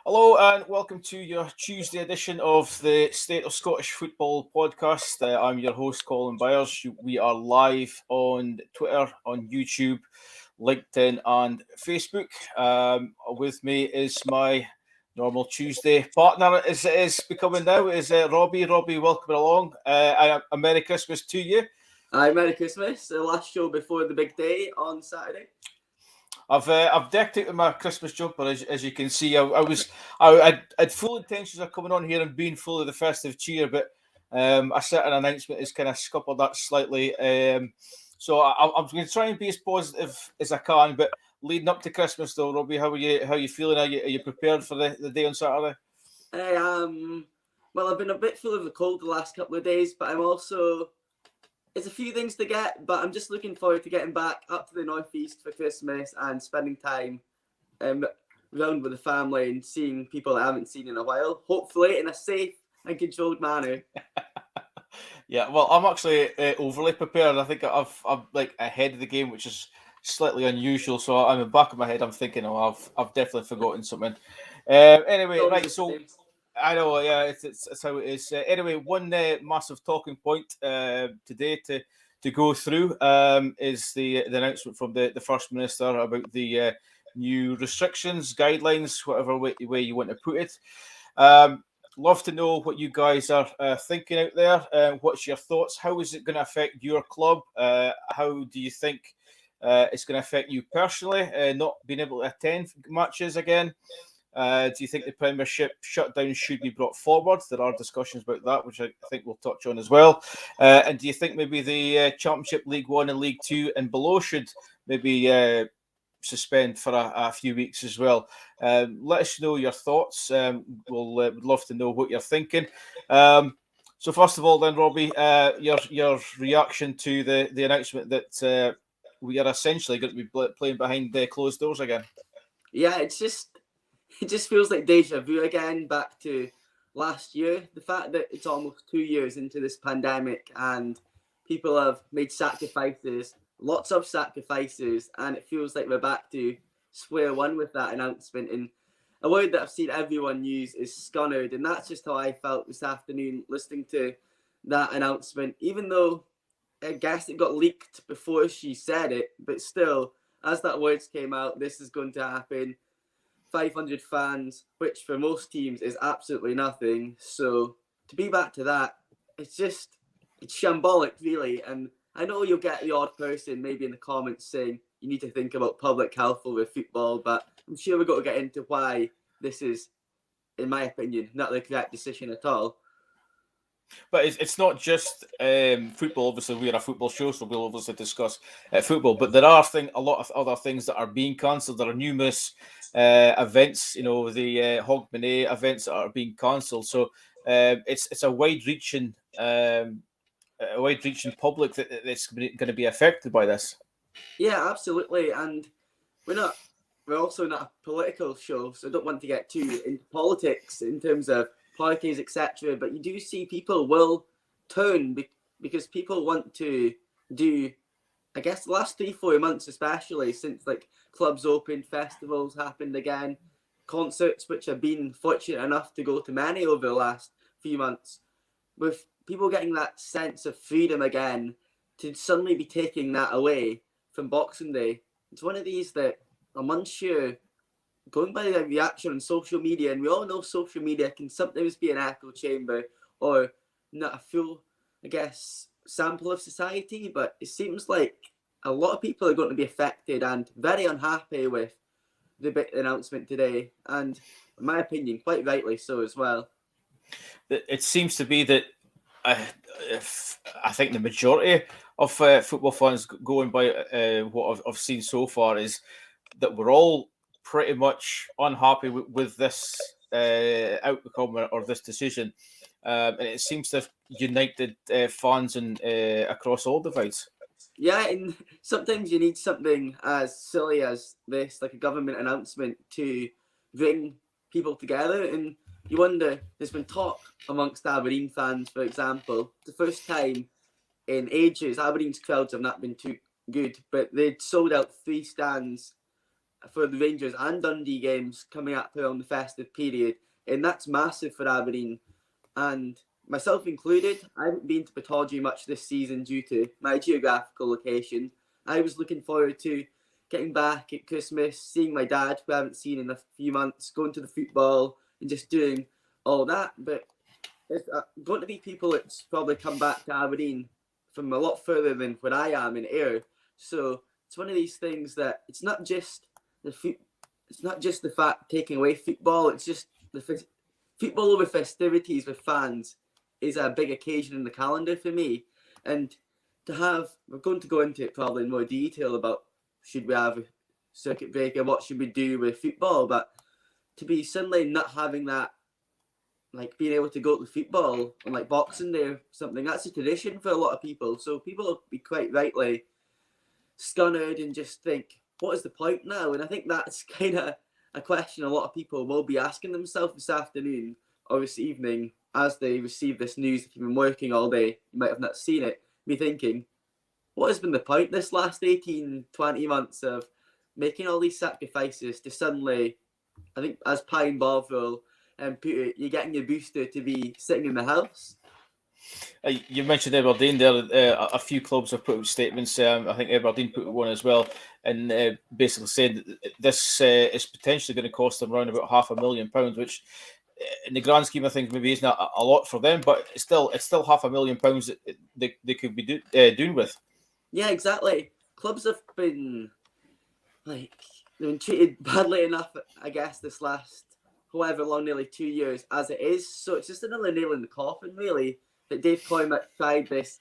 Hello and welcome to your Tuesday edition of the State of Scottish Football podcast. I'm your host, Colin Byers. We are live on Twitter, on YouTube, LinkedIn, and Facebook. With me is my normal Tuesday partner, as it is becoming now, is Robbie. Robbie, welcome along. A Merry Christmas to you. Hi, Merry Christmas. The last show before the big day on Saturday. I've decked out with my Christmas jumper, as you can see. I had full intentions of coming on here and being full of the festive cheer, but a certain announcement has kind of scuppered that slightly. So I'm going to try and be as positive as I can. But leading up to Christmas, though, Robbie, how are you feeling? Are you prepared for the day on Saturday? I am. Well, I've been a bit full of the cold the last couple of days, but I'm also. There's a few things to get, but I'm just looking forward to getting back up to the northeast for Christmas and spending time around with the family and seeing people I haven't seen in a while. Hopefully, in a safe and controlled manner. Yeah, well, I'm actually overly prepared. I think I'm like ahead of the game, which is slightly unusual. So I'm in the back of my head. I'm thinking, oh, I've definitely forgotten something. Anyway, right. So I know, yeah, it's how it is. Anyway, one massive talking point today to go through is the announcement from the First Minister about the new restrictions, guidelines, whatever way you want to put it. Love to know what you guys are thinking out there. What's your thoughts? How is it going to affect your club? How do you think it's going to affect you personally, not being able to attend matches again? Do you think the Premiership shutdown should be brought forward? There are discussions about that, which I think we'll touch on as well. And do you think maybe the Championship, League One and League Two and below should maybe suspend for a few weeks as well? Let us know your thoughts. We'll would love to know what you're thinking. So first of all, then, Robbie, your reaction to the announcement that we are essentially going to be playing behind the closed doors again. Yeah, it just feels like deja vu again, back to last year. The fact that it's almost 2 years into this pandemic and people have made sacrifices, lots of sacrifices, and it feels like we're back to square one with that announcement. And a word that I've seen everyone use is scunnered, and that's just how I felt this afternoon listening to that announcement. Even though I guess it got leaked before she said it, but still, as that words came out, this is going to happen. 500 fans, which for most teams is absolutely nothing. So to be back to that, it's shambolic, really. And I know you'll get the odd person maybe in the comments saying you need to think about public health over football, but I'm sure we've got to get into why this is, in my opinion, not the correct decision at all. But it's not just football. Obviously, we're a football show, so we'll obviously discuss football. But there are a lot of other things that are being cancelled. There are numerous events, the Hogmanay events that are being cancelled. So it's a wide-reaching public that's going to be affected by this. Yeah, absolutely. And we're also not a political show, so I don't want to get too into politics in terms of parties, etc. But you do see people will turn because people want to do, I guess, the last 3-4 months, especially since like clubs opened, festivals happened again, concerts, which I've been fortunate enough to go to many over the last few months, with people getting that sense of freedom again, to suddenly be taking that away from Boxing Day. It's one of these that I'm unsure, going by the reaction on social media, and we all know social media can sometimes be an echo chamber or not a full, I guess, sample of society, but it seems like a lot of people are going to be affected and very unhappy with the big announcement today, and in my opinion, quite rightly so as well. It seems to be that I think the majority of football fans, going by what I've seen so far, is that we're all pretty much unhappy with this outcome or this decision, and it seems to have united fans and across all divides. Yeah, and sometimes you need something as silly as this, like a government announcement, to bring people together. And you wonder, there's been talk amongst Aberdeen fans, for example, the first time in ages. Aberdeen's crowds have not been too good, but they'd sold out 3 stands for the Rangers and Dundee games coming up around the festive period, and that's massive for Aberdeen. And myself included, I haven't been to Pataudry much this season due to my geographical location. I was looking forward to getting back at Christmas, seeing my dad, who I haven't seen in a few months, going to the football and just doing all that. But there's going to be people that's probably come back to Aberdeen from a lot further than where I am in Ayr. So it's one of these things that it's not just the fact taking away football. It's just the football over festivities with fans is a big occasion in the calendar for me. And we're going to go into it probably in more detail about should we have a circuit breaker, what should we do with football, but to be suddenly not having that, like being able to go to football on like Boxing Day or something, that's a tradition for a lot of people. So people will be quite rightly stunned and just think, what is the point now? And I think that's kind of a question a lot of people will be asking themselves this afternoon or this evening as they receive this news. If you've been working all day, you might have not seen it. Be thinking, what has been the point this last 18, 20 months of making all these sacrifices to suddenly, I think as Pine Bovril and put it, you're getting your booster to be sitting in the house? You mentioned Aberdeen there. A few clubs have put out statements. I think Aberdeen put out one as well, and basically said that this is potentially going to cost them around about £500,000, which, in the grand scheme of things, maybe isn't a lot for them, but it's still £500,000 that they could be doing with. Yeah, exactly. Clubs have been they've been treated badly enough, I guess, this last however long, nearly 2 years as it is. So it's just another nail in the coffin, really, that Dave Coymack tried this,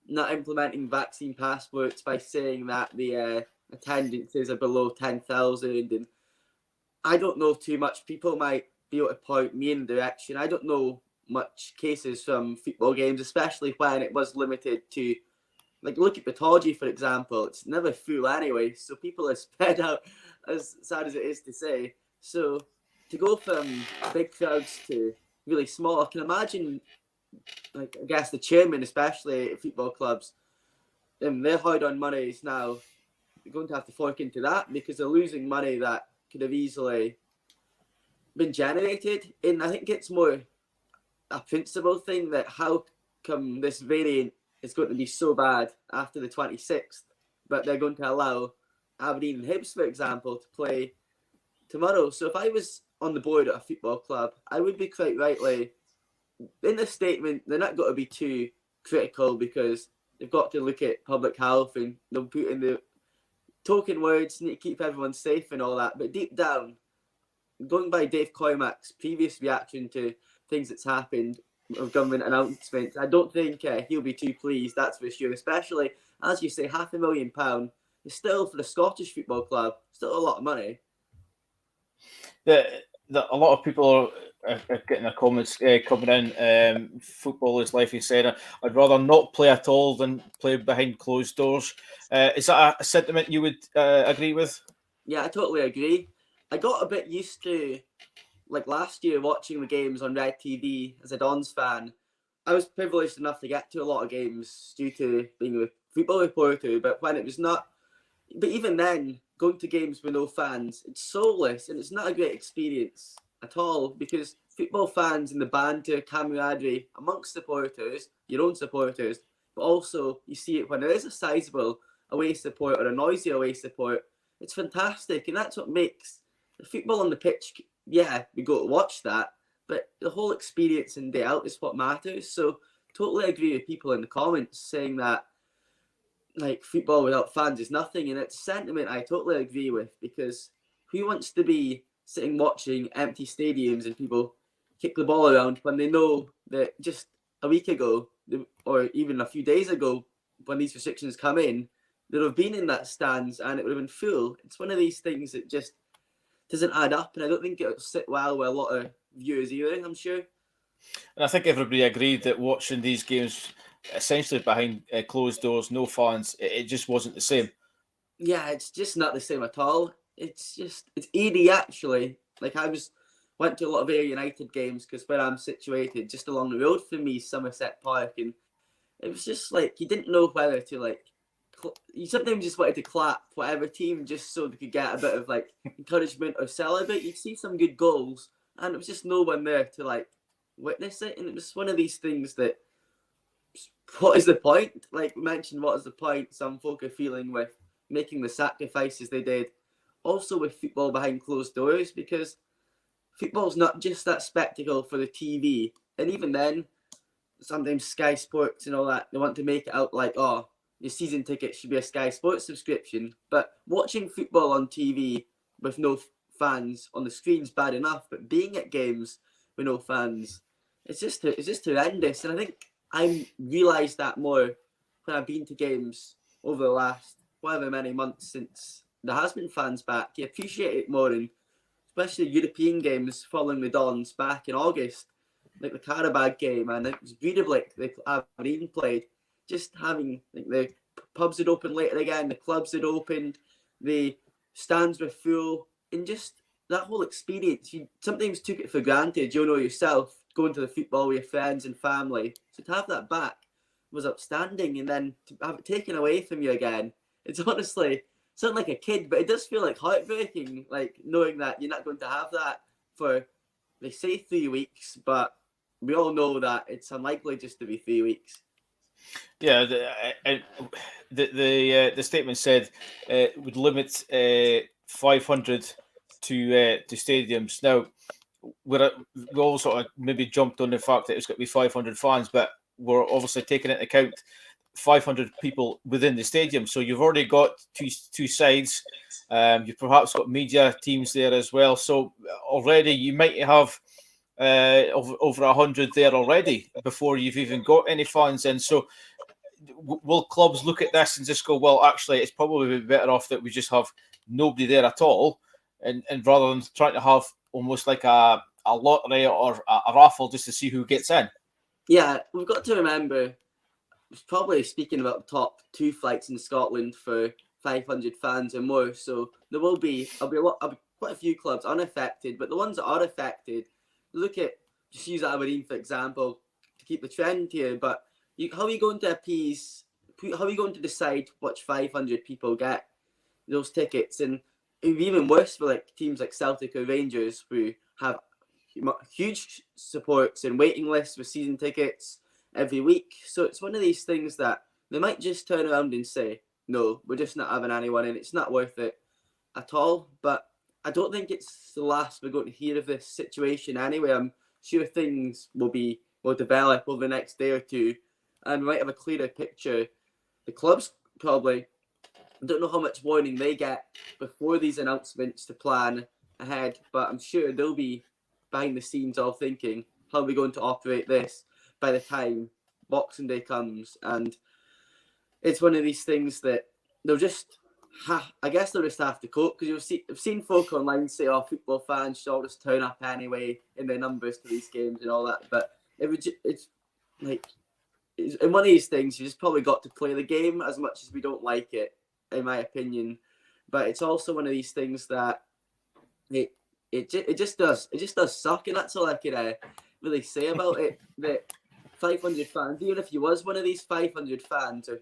not implementing vaccine passports by saying that the attendances are below 10,000. And I don't know too much. People might be able to point me in the direction. I don't know much cases from football games, especially when it was limited to, like, look at Pataudry, for example. It's never full anyway, so people are spread out, as sad as it is to say. So to go from big crowds to really small, I can imagine, like, I guess the chairman, especially at football clubs, their hard-earned money is now going to have to fork into that because they're losing money that could have easily been generated. And I think it's more a principle thing that how come this variant is going to be so bad after the 26th, but they're going to allow Aberdeen and Hibs, for example, to play tomorrow. So if I was on the board at a football club, I would be quite rightly, in this statement, they're not going to be too critical because they've got to look at public health and they'll put in the token words, need to keep everyone safe and all that. But deep down, going by Dave Coymack's previous reaction to things that's happened of government announcements, I don't think he'll be too pleased, that's for sure. Especially, as you say, £500,000 is still, for the Scottish football club, still a lot of money. A lot of people are getting their comments coming in. Football is life, he said. I'd rather not play at all than play behind closed doors. Is that a sentiment you would agree with? Yeah, I totally agree. I got a bit used to, like last year, watching the games on Red TV as a Dons fan. I was privileged enough to get to a lot of games due to being a football reporter, but when it was not, but even then, going to games with no fans, it's soulless and it's not a great experience at all because football fans and the banter, camaraderie amongst supporters, your own supporters, but also you see it when there is a sizable away support or a noisy away support. It's fantastic, and that's what makes the football on the pitch. Yeah, we go to watch that, but the whole experience and day out is what matters. So totally agree with people in the comments saying that, like, football without fans is nothing, and it's a sentiment I totally agree with because who wants to be sitting watching empty stadiums and people kick the ball around when they know that just a week ago or even a few days ago when these restrictions come in, they'd have been in that stands and it would have been full. It's one of these things that just doesn't add up, and I don't think it'll sit well with a lot of viewers either, I'm sure. And I think everybody agreed that watching these games essentially behind closed doors, no fans, it just wasn't the same. Yeah, it's just not the same at all. It's eerie, actually. Like, went to a lot of Ayr United games because where I'm situated, just along the road from me, Somerset Park, and it was just like you didn't know whether to, like, you sometimes just wanted to clap whatever team just so they could get a bit of like encouragement or celebrate. You'd see some good goals, and it was just no one there to like witness it. And it was one of these things that, what is the point? Like we mentioned, what is the point? Some folk are feeling with making the sacrifices they did. Also with football behind closed doors, because football's not just that spectacle for the TV. And even then, sometimes Sky Sports and all that, they want to make it out like, oh, your season ticket should be a Sky Sports subscription. But watching football on TV with no fans on the screen's bad enough, but being at games with no fans, it's just horrendous. And I think I realised that more when I've been to games over the last however many months since there has been fans back. You appreciate it more, and especially European games following the Dons back in August, like the Karabag game, and it was beautiful. Like the Aberdeen played, just having like the pubs had opened later again, the clubs had opened, the stands were full, and just that whole experience. You sometimes took it for granted. You know yourself going to the football with your friends and family. So to have that back was outstanding, and then to have it taken away from you again, it's honestly something like a kid, but it does feel like heartbreaking, like knowing that you're not going to have that for, they say 3 weeks, but we all know that it's unlikely just to be 3 weeks. Yeah, the statement said it would limit 500 to stadiums. Now, we all sort of maybe jumped on the fact that it's got to be 500 fans, but we're obviously taking into account 500 people within the stadium. So you've already got two sides. You've perhaps got media teams there as well. So already you might have over 100 there already before you've even got any fans in. So will clubs look at this and just go, well, actually, it's probably better off that we just have nobody there at all, and rather than trying to have almost like a lottery or a raffle just to see who gets in? Yeah, we've got to remember, probably speaking about the top 2 flights in Scotland for 500 fans or more. So there'll be quite a few clubs unaffected, but the ones that are affected, look at, just use Aberdeen for example to keep the trend here. But how are you going to appease? How are you going to decide which 500 people get those tickets? And it'd be even worse for like teams like Celtic or Rangers, who have huge supports and waiting lists for season tickets every week. So it's one of these things that they might just turn around and say, no, we're just not having anyone in. It's not worth it at all. But I don't think it's the last we're going to hear of this situation anyway. I'm sure things will develop over the next day or two, and we might have a clearer picture. The clubs probably, I don't know how much warning they get before these announcements to plan ahead, but I'm sure they'll be behind the scenes all thinking, how are we going to operate this by the time Boxing Day comes? And it's one of these things that they'll just, I guess they'll just have to cope, because I've seen folk online say, oh, football fans should all just turn up anyway in their numbers to these games and all that. But it's like, in one of these things, you just probably got to play the game as much as we don't like it, in my opinion. But it's also one of these things that it just does suck, and that's all I can really say about it. That 500 fans, even if you was one of these 500 fans, or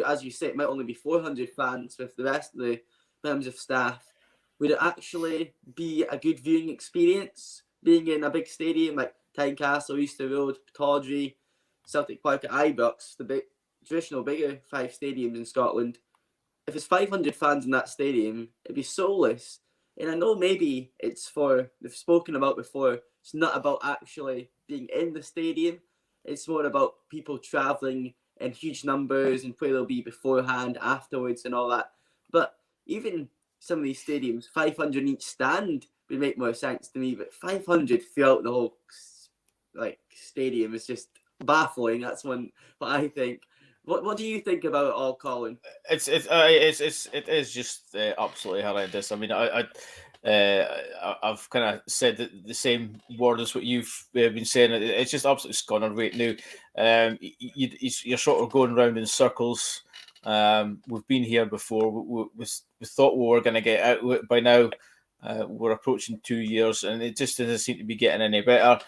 as you say, it might only be 400 fans with the rest of the members of staff, would it actually be a good viewing experience being in a big stadium like Tynecastle, Easter Road, Tawdry, Celtic Park at Ibrox, the traditional bigger 5 stadiums in Scotland? If it's 500 fans in that stadium, it'd be soulless. And I know maybe it's they've spoken about before, it's not about actually being in the stadium. It's more about people travelling in huge numbers and where they'll be beforehand, afterwards, and all that. But even some of these stadiums, 500 in each stand would make more sense to me. But 500 throughout the whole stadium is just baffling. That's what I think. What do you think about it all, Colin? It is just absolutely horrendous. I mean, I've kind of said the same word as what you've been saying. It's just absolutely scorner right now. You're sort of going around in circles. We've been here before. We thought we were going to get out of it by now. We're approaching 2 years, and it just doesn't seem to be getting any better.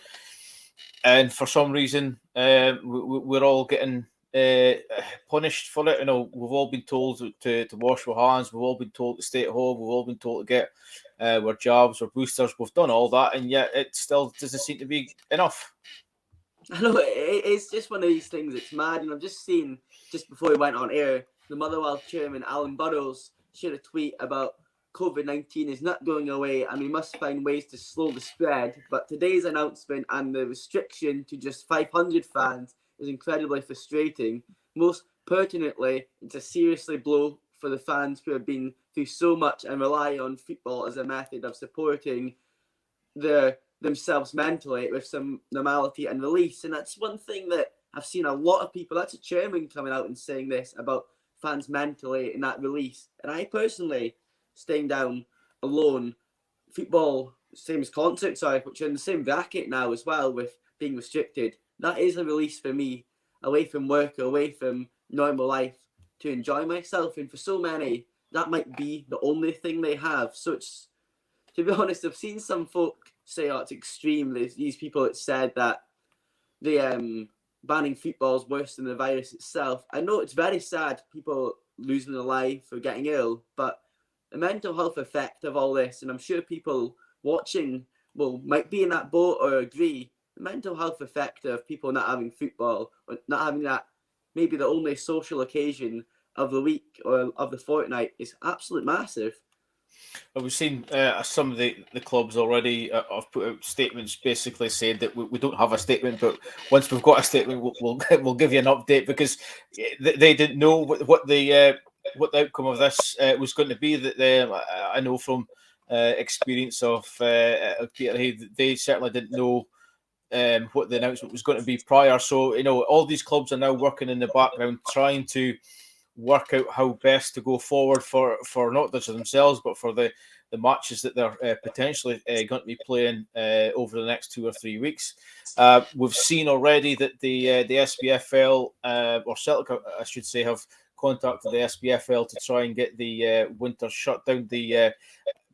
And for some reason, we're all getting punished for it. We've all been told to wash our hands. We've all been told to stay at home. We've all been told to get our jabs or boosters. We've done all that, and yet it still doesn't seem to be enough. I know it's just one of these things. It's mad, and I've just seen just before we went on air, the Motherwell chairman Alan Burrows shared a tweet about COVID-19 is not going away, and we must find ways to slow the spread. But today's announcement and the restriction to just 500 fans is incredibly frustrating. Most pertinently, it's a seriously blow for the fans who have been through so much and rely on football as a method of supporting themselves mentally with some normality and release. And that's one thing that I've seen a lot of people, that's a chairman coming out and saying this about fans mentally and that release. And I personally, staying down alone, football, same as concerts, which are in the same bracket now as well with being restricted, that is a release for me, away from work, away from normal life, to enjoy myself. And for so many, that might be the only thing they have. So it's, to be honest, I've seen some folk say, oh, it's extreme. There's these people that said that the banning football is worse than the virus itself. I know it's very sad, people losing their life or getting ill, but the mental health effect of all this, and I'm sure people watching might be in that boat or agree, the mental health effect of people not having football, or not having that, maybe the only social occasion of the week or of the fortnight, is absolutely massive. Well, we've seen some of the clubs already have put out statements basically saying that we don't have a statement, but once we've got a statement, we'll give you an update, because they didn't know what the outcome of this was going to be. That I know from experience of Peter Hay, they certainly didn't know what the announcement was going to be prior. So all these clubs are now working in the background, trying to work out how best to go forward for not just themselves, but for the matches that they're potentially going to be playing over the next 2 or 3 weeks. We've seen already that the SPFL, or Celtic, I should say, have contacted the SPFL to try and get the winter shutdown, the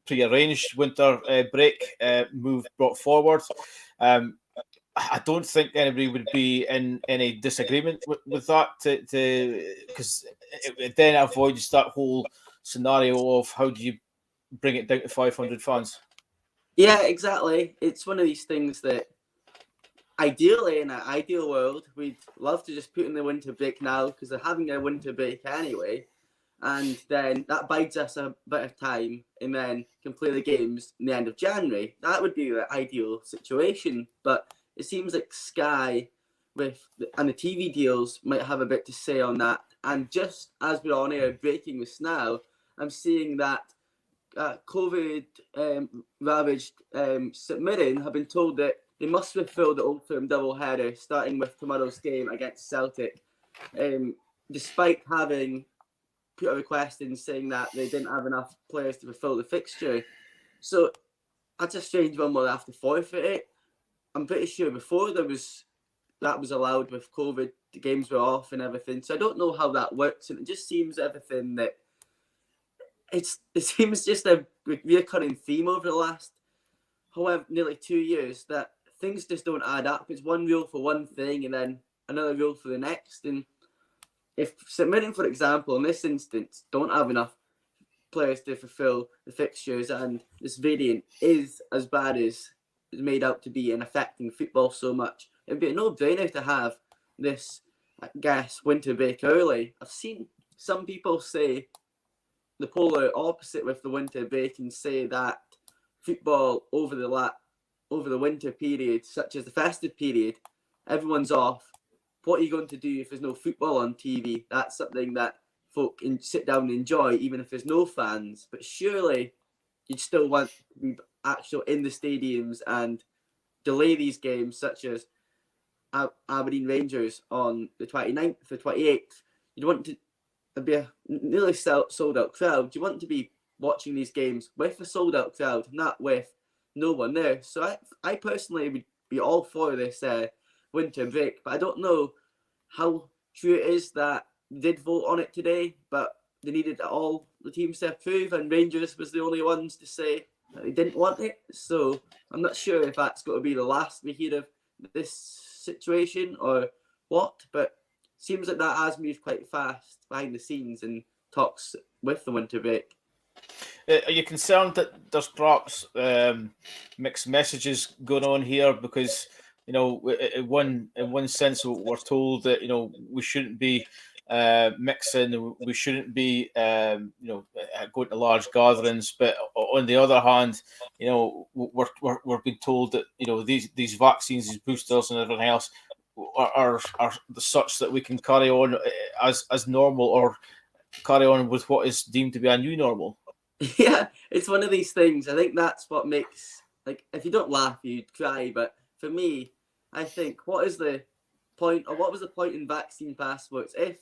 pre-arranged winter break move brought forward. I don't think anybody would be in any disagreement with that, because it then avoids that whole scenario of how do you bring it down to 500 fans. Yeah, exactly. It's one of these things that ideally, in an ideal world, we'd love to just put in the winter break now, because they're having a winter break anyway, and then that buys us a bit of time, and then can play the games in the end of January. That would be the ideal situation, but it seems like Sky and the TV deals might have a bit to say on that. And just as we're on air breaking this now, I'm seeing that COVID ravaged St Mirren have been told that they must fulfil the Old Firm doubleheader, starting with tomorrow's game against Celtic, despite having put a request in saying that they didn't have enough players to fulfil the fixture. So that's a strange one. We'll have to forfeit it. I'm pretty sure before that was allowed with COVID, the games were off and everything. So I don't know how that works, and it just seems everything that it seems just a recurring theme over the last, however, nearly 2 years, that things just don't add up. It's one rule for one thing and then another rule for the next. And if St Mirren, for example, in this instance, don't have enough players to fulfil the fixtures, and this variant is as bad as it's made out to be and affecting football so much, it'd be a no-brainer to have this, I guess, winter break early. I've seen some people say the polar opposite with the winter break and say that football over the winter period, such as the festive period, everyone's off. What are you going to do if there's no football on TV? That's something that folk can sit down and enjoy, even if there's no fans. But surely you'd still want to be actual in the stadiums and delay these games, such as Aberdeen Rangers on the 29th or 28th. You'd want to be a nearly sold out crowd. You want to be watching these games with a sold out crowd, not with no one there. So I personally would be all for this winter break, but I don't know how true it is that they did vote on it today, but they needed all the teams to approve, and Rangers was the only ones to say that they didn't want it. So I'm not sure if that's going to be the last we hear of this situation or what, but seems like that has moved quite fast behind the scenes in talks with the winter break. Are you concerned that there's perhaps mixed messages going on here? Because in one sense, we're told that we shouldn't be mixing, we shouldn't be going to large gatherings, but on the other hand, we're being told that these vaccines, these boosters, and everything else are such that we can carry on as normal, or carry on with what is deemed to be a new normal. Yeah, it's one of these things. I think that's what makes, like, if you don't laugh, you'd cry. But for me, I think, what is the point, or what was the point in vaccine passports if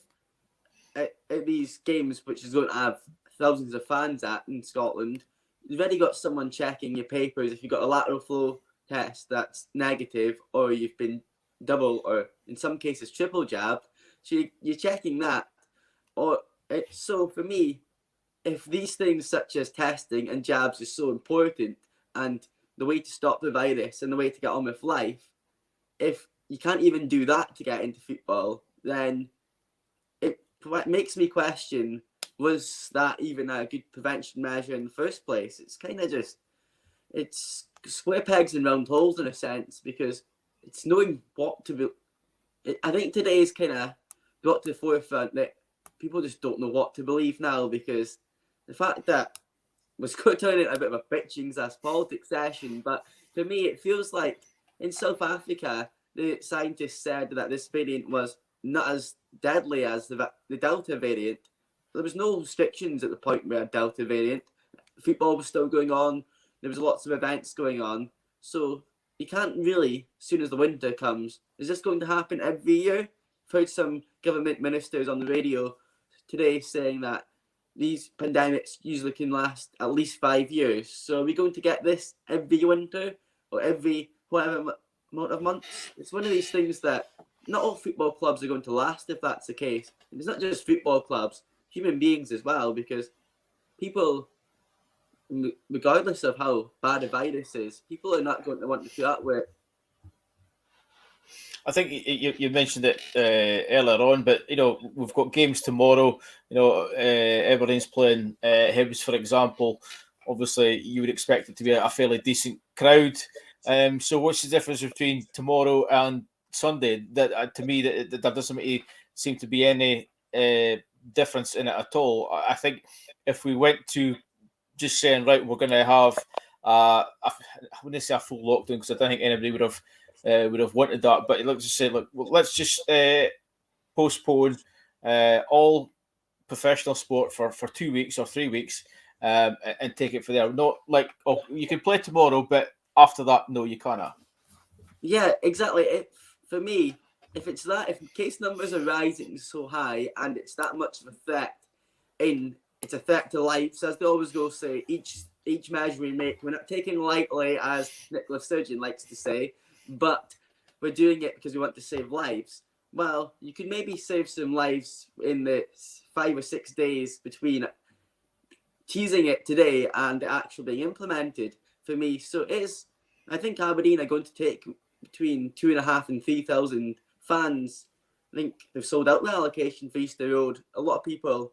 at these games, which is going to have thousands of fans at in Scotland, you've already got someone checking your papers if you've got a lateral flow test that's negative, or you've been double, or in some cases triple jabbed. So you're checking that. So for me, if these things such as testing and jabs is so important, and the way to stop the virus and the way to get on with life, if you can't even do that to get into football, then it makes me question, was that even a good prevention measure in the first place? It's kind of just, it's square pegs and round holes in a sense, because it's knowing what to be. I think today's kind of got to the forefront that people just don't know what to believe now, because the fact that was going to turn into a bit of a bitching as politics session, but for me, it feels like in South Africa, the scientists said that this variant was not as deadly as the Delta variant. There was no restrictions at the point where Delta variant. Football was still going on. There was lots of events going on. So you can't really, as soon as the winter comes, is this going to happen every year? I've heard some government ministers on the radio today saying that these pandemics usually can last at least 5 years. So are we going to get this every winter, or every whatever amount of months? It's one of these things that not all football clubs are going to last if that's the case. And it's not just football clubs, human beings as well, because people, regardless of how bad a virus is, people are not going to want to put up with. I think you mentioned it earlier on, but we've got games tomorrow. Everybody's playing Hibs, for example. Obviously, you would expect it to be a fairly decent crowd. So, what's the difference between tomorrow and Sunday? That to me, that doesn't really seem to be any difference in it at all. I think if we went to just saying, right, we're going to have I wouldn't say a full lockdown, because I don't think anybody would have wanted that. But let's just say, look, let's just postpone all professional sport for 2 weeks or 3 weeks, and take it for there. Not like, oh, you can play tomorrow, but after that, no, you cannot. Yeah, exactly. For me, if it's that, if case numbers are rising so high and it's that much of a threat, it's a threat to life. So as they always go say, each measure we make, we're not taking lightly, as Nicola Sturgeon likes to say, but we're doing it because we want to save lives. Well, you could maybe save some lives in the 5 or 6 days between teasing it today and it actually being implemented, for me. So I think Aberdeen are going to take between 2,500 and 3,000 fans. I think they've sold out the allocation for Easter Road. A lot of people,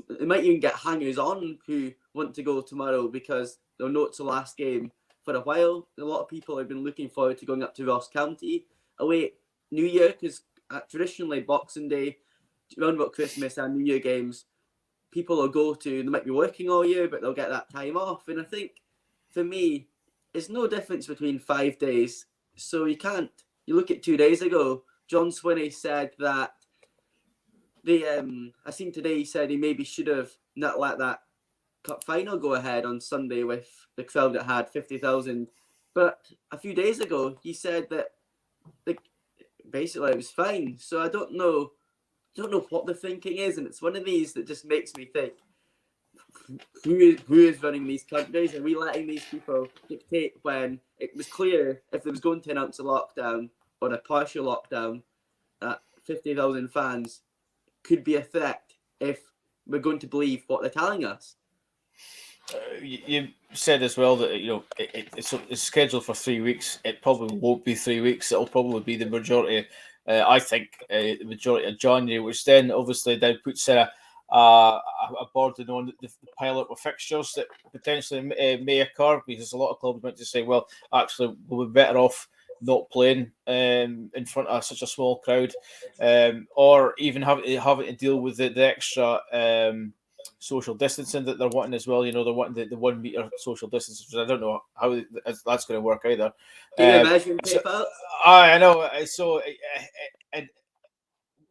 they might even get hangers on who want to go tomorrow because they'll know it's the last game for a while. A lot of people have been looking forward to going up to Ross County away New Year, because traditionally Boxing Day, around about Christmas and New Year games, people will go to, they might be working all year, but they'll get that time off. And I think for me, it's no difference between 5 days. So you look at 2 days ago, John Swinney said that I seen today, he said he maybe should have not let that cup final go ahead on Sunday with the crowd that had 50,000. But a few days ago, he said that basically it was fine. So I don't know what the thinking is, and it's one of these that just makes me think, who is running these countries? Are we letting these people dictate when it was clear if they was going to announce a lockdown or a partial lockdown, that 50,000 fans could be a threat if we're going to believe what they're telling us? You said as well that it's scheduled for 3 weeks. It probably won't be 3 weeks. It'll probably be the majority I think the majority of January, which then obviously then puts a burden on the pilot of fixtures that potentially may occur, because a lot of clubs might just say, well, actually, we'll be better off not playing in front of such a small crowd, or even having to deal with the extra social distancing that they're wanting as well. They're wanting the 1 meter social distance, which I don't know how that's going to work either. Get your measuring tape out. I know. So, and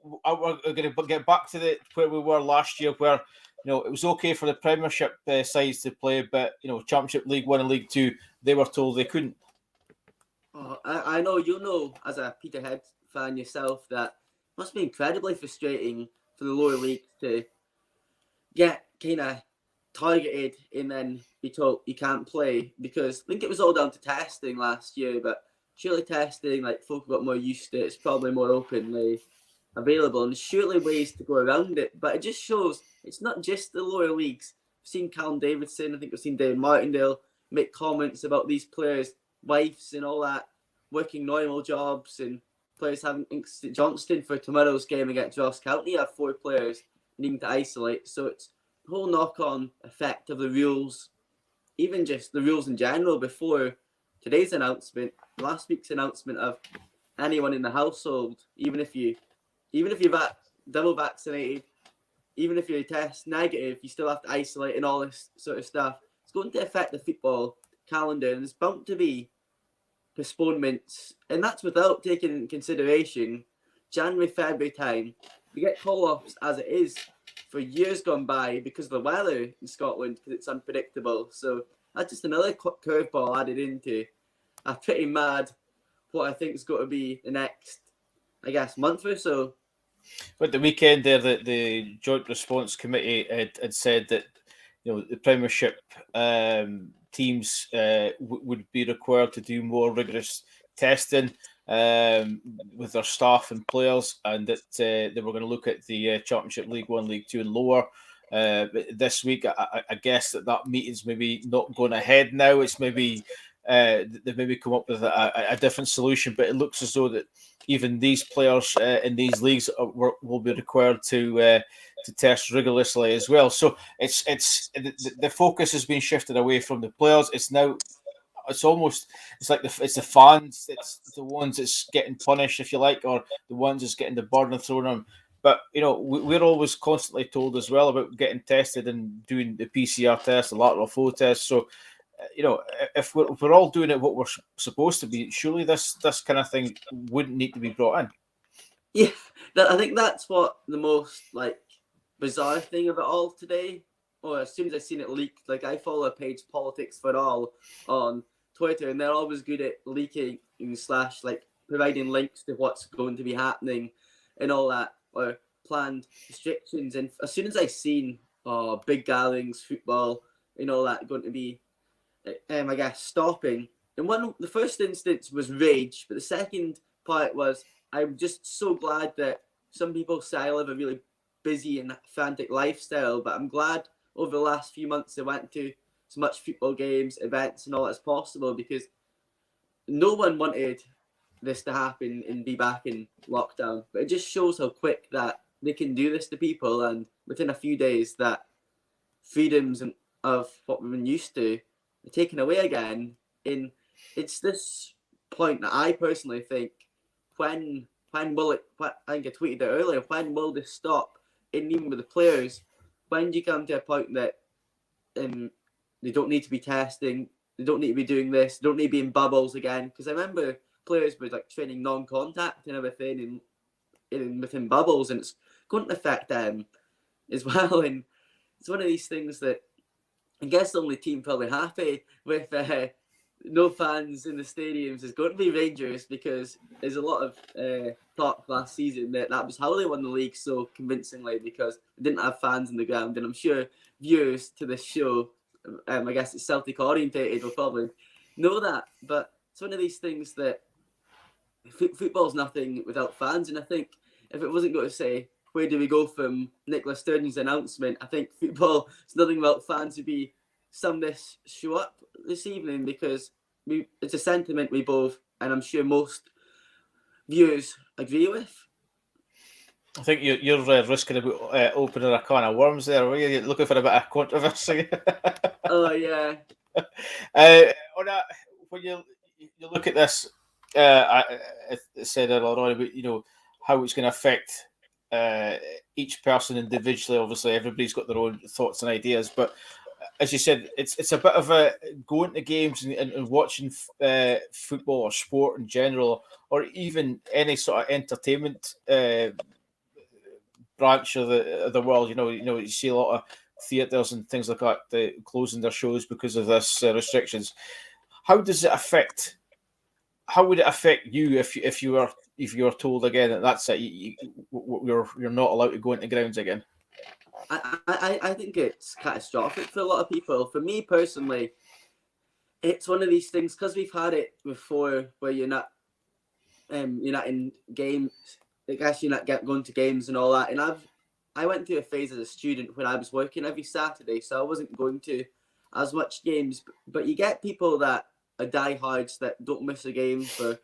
we're going to get back to where we were last year, where it was okay for the Premiership sides to play, but Championship, League One, and League Two, they were told they couldn't. Oh, I know, as a Peterhead fan yourself, that must be incredibly frustrating for the lower leagues to get kind of targeted and then be told you can't play, because I think it was all down to testing last year, but surely testing, like, folk got more used to it, it's probably more openly available, and there's surely ways to go around it, but it just shows it's not just the lower leagues. We've seen Callum Davidson, I think we've seen David Martindale make comments about these players' wives and all that, working normal jobs, and players having Johnston for tomorrow's game against Ross County have 4 players needing to isolate. So it's the whole knock-on effect of the rules, even just the rules in general, before today's announcement, last week's announcement of anyone in the household, even if you're double vaccinated, even if you're test negative, you still have to isolate and all this sort of stuff. It's going to affect the football calendar, and there's bound to be postponements, and that's without taking into consideration January, February time. We get call-offs as it is for years gone by because of the weather in Scotland, because it's unpredictable. So that's just another curveball added into a pretty mad, what I think is going to be the next, I guess, month or so. But the weekend there, the Joint Response Committee had said that the Premiership teams would be required to do more rigorous testing with their staff and players, and that they were going to look at the Championship, League One, League Two, and lower this week. I guess that meeting's maybe not going ahead now. It's maybe they've maybe come up with a different solution, but it looks as though that even these players in these leagues will be required to test rigorously as well. So it's the focus has been shifted away from the players. It's now it's like it's the fans. It's the ones that's getting punished, if you like, or the ones that's getting the burden thrown on them. But we're always constantly told as well about getting tested and doing the PCR test, the lateral flow test. So if we're all doing it what we're supposed to be, surely this kind of thing wouldn't need to be brought in. Yeah, I think that's what the most bizarre thing of it all today. Or as soon as I seen it leaked, I follow a page, Politics for All, on Twitter, and they're always good at leaking / providing links to what's going to be happening and all that, or planned restrictions. And as soon as I seen big gatherings, football, and all that going to be I guess stopping. And the first instance was rage, but the second part was I'm just so glad that some people say I live a really busy and frantic lifestyle, but I'm glad over the last few months I went to as much football games, events, and all as possible, because no one wanted this to happen and be back in lockdown. But it just shows how quick that they can do this to people, and within a few days that freedoms of what we've been used to taken away again. And it's this point that I personally think, when will it, I think I tweeted it earlier, when will this stop? And even with the players, when do you come to a point that they don't need to be testing, they don't need to be doing this, they don't need to be in bubbles again? Because I remember players were training non-contact and everything and within bubbles, and it's going to affect them as well. And it's one of these things that I guess the only team probably happy with no fans in the stadiums is going to be Rangers, because there's a lot of talk last season that was how they won the league so convincingly, because they didn't have fans in the ground. And I'm sure viewers to this show, I guess it's Celtic orientated, will probably know that. But it's one of these things that football's nothing without fans. And I think if it wasn't going to say, where do we go from Nicola Sturgeon's announcement, I think football is nothing about fans would be sum this show up this evening, because it's a sentiment we both, and I'm sure most viewers agree with. I think you're risking about opening a can of worms there. Were you looking for a bit of controversy? Oh yeah. On a, when you look at this, I said earlier on about how it's going to affect each person individually. Obviously, everybody's got their own thoughts and ideas, but as you said, it's a bit of a going to games and watching football or sport in general, or even any sort of entertainment branch of the world. You see a lot of theatres and things like that closing their shows because of this restrictions. How does it affect? How would it affect you if you were told again that that's it? You're not allowed to go into grounds again. I think it's catastrophic for a lot of people. For me personally, it's one of these things because we've had it before where you're not in games. I guess you're not going to games and all that. And I went through a phase as a student when I was working every Saturday, so I wasn't going to as much games. But you get people that are diehards that don't miss a game for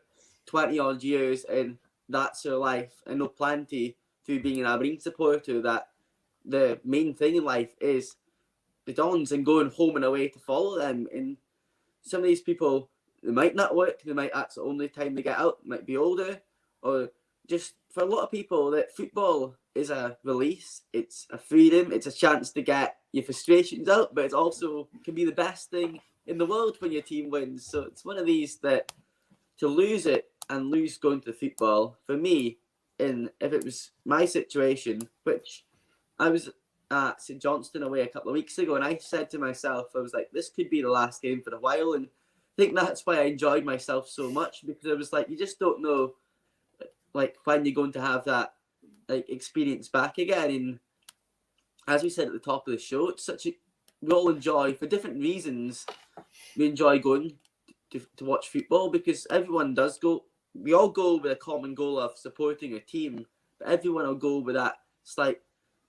20 odd years, and that's their life. I know plenty through being an Aberdeen supporter that the main thing in life is the Dons and going home and away to follow them. And some of these people, they might not work, that's the only time they get out, might be older, or just for a lot of people that football is a release, it's a freedom, it's a chance to get your frustrations out, but it also can be the best thing in the world when your team wins. So it's one of these that to lose it and lose going to football, for me, and if it was my situation, which I was at St Johnstone away a couple of weeks ago, and I said to myself, I was like, this could be the last game for a while, and I think that's why I enjoyed myself so much, because I was like, you just don't know like when you're going to have that like experience back again. And as we said at the top of the show, it's we all enjoy for different reasons. We enjoy going to watch football because everyone does go. We all go with a common goal of supporting a team, but everyone will go with that slight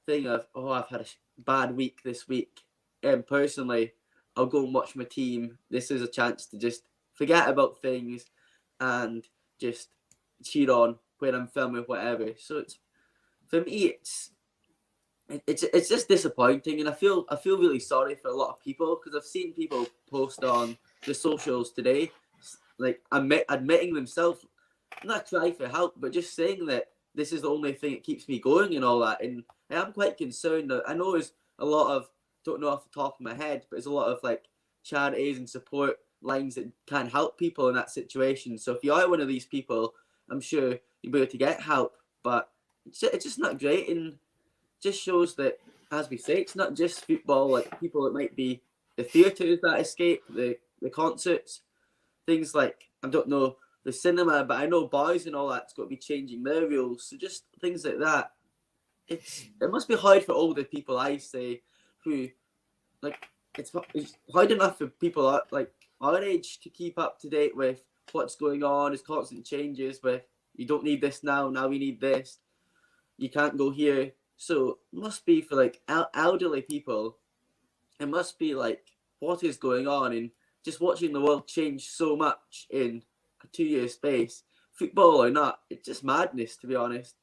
thing of, oh, I've had a bad week this week. And personally, I'll go and watch my team. This is a chance to just forget about things and just cheer on when I'm filming whatever. So it's, for me, it's just disappointing, and I feel really sorry for a lot of people because I've seen people post on the socials today, like admitting themselves, not trying for help, but just saying that this is the only thing that keeps me going and all that. And I am quite concerned. I know there's a lot of, don't know off the top of my head, but there's a lot of like charities and support lines that can help people in that situation. So if you are one of these people, I'm sure you'll be able to get help, but it's just not great, and just shows that, as we say, it's not just football. Like people, it might be the theatres that escape, the concerts, things like, I don't know, the cinema, but I know bars and all that's got to be changing their rules. So just things like that. It must be hard for older people, I say, who like it's hard enough for people like our age to keep up to date with what's going on. There's constant changes with, you don't need this now we need this, you can't go here. So it must be for like elderly people, it must be like, what is going on? And just watching the world change so much in a 2 year space, football or not, it's just madness, to be honest.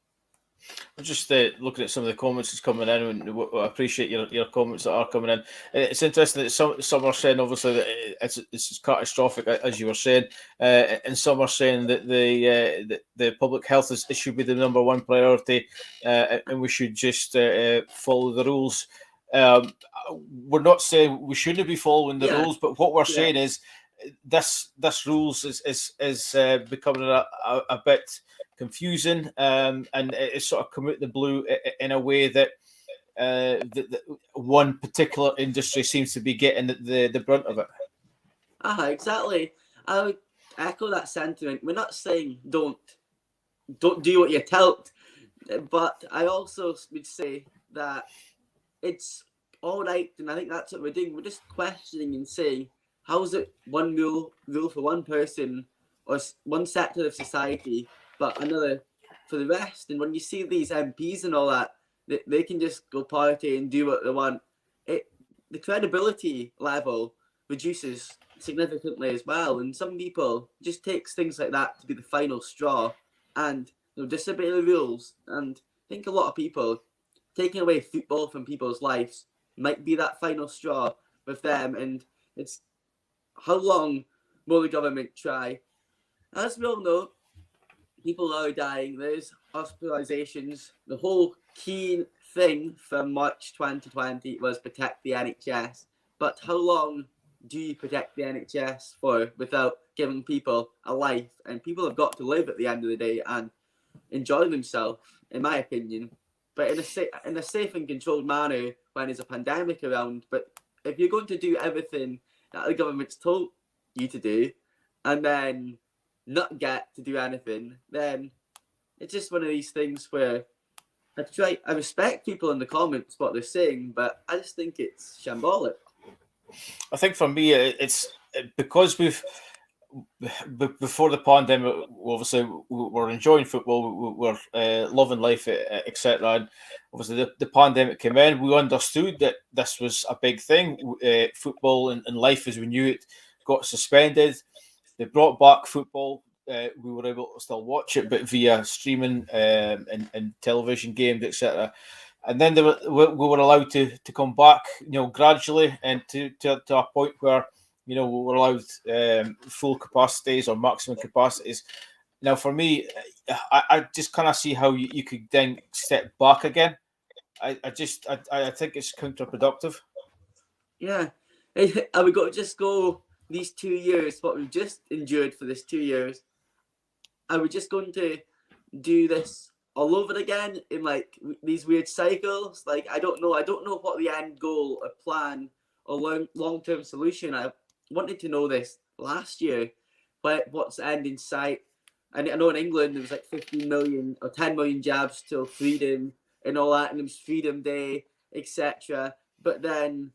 I'm just looking at some of the comments that's coming in, and I appreciate your comments that are coming in. It's interesting that some are saying, obviously, that it's catastrophic, as you were saying, and some are saying that the public health should be the number one priority, and we should just follow the rules. We're not saying we shouldn't be following the rules, but what we're saying is this rules is becoming a bit confusing, and it's sort of come out the blue in a way that one particular industry seems to be getting the brunt of it. Exactly. I would echo that sentiment. We're not saying don't do what you're told, but I also would say that it's all right, and I think that's what we're doing. We're just questioning and saying, how is it one rule for one person or one sector of society, but another for the rest? And when you see these MPs and all that, they can just go party and do what they want. The credibility level reduces significantly as well. And some people just takes things like that to be the final straw. And disobey the rules. And I think a lot of people taking away football from people's lives might be that final straw with them. And it's how long will the government try? As we all know, people are dying. There's hospitalizations. The whole key thing for March 2020 was protect the NHS. But how long do you protect the NHS for without giving people a life? And people have got to live at the end of the day and enjoy themselves, in my opinion. But in a safe and controlled manner when there's a pandemic around. But if you're going to do everything that the government's told you to do, and then not get to do anything, then it's just one of these things where I respect people in the comments what they're saying, but I just think it's shambolic. I think for me, it's because before the pandemic, obviously we're enjoying football, we're loving life, etc. And obviously the pandemic came in, we understood that this was a big thing. Football and life as we knew it got suspended. They brought back football. We were able to still watch it, but via streaming and television games, etc. And then we were allowed to come back, gradually, and to a point where we were allowed full capacities or maximum capacities. Now, for me, I just kind of see how you could then step back again. I think it's counterproductive. Yeah, I would just go these 2 years, what we've just endured for this 2 years. Are we just going to do this all over again in like these weird cycles? Like, I don't know what the end goal or plan or long-term solution. I wanted to know this last year, but what's the end in sight? And I know in England there was like 15 million or 10 million jabs till freedom and all that, and it was Freedom Day, etc. But then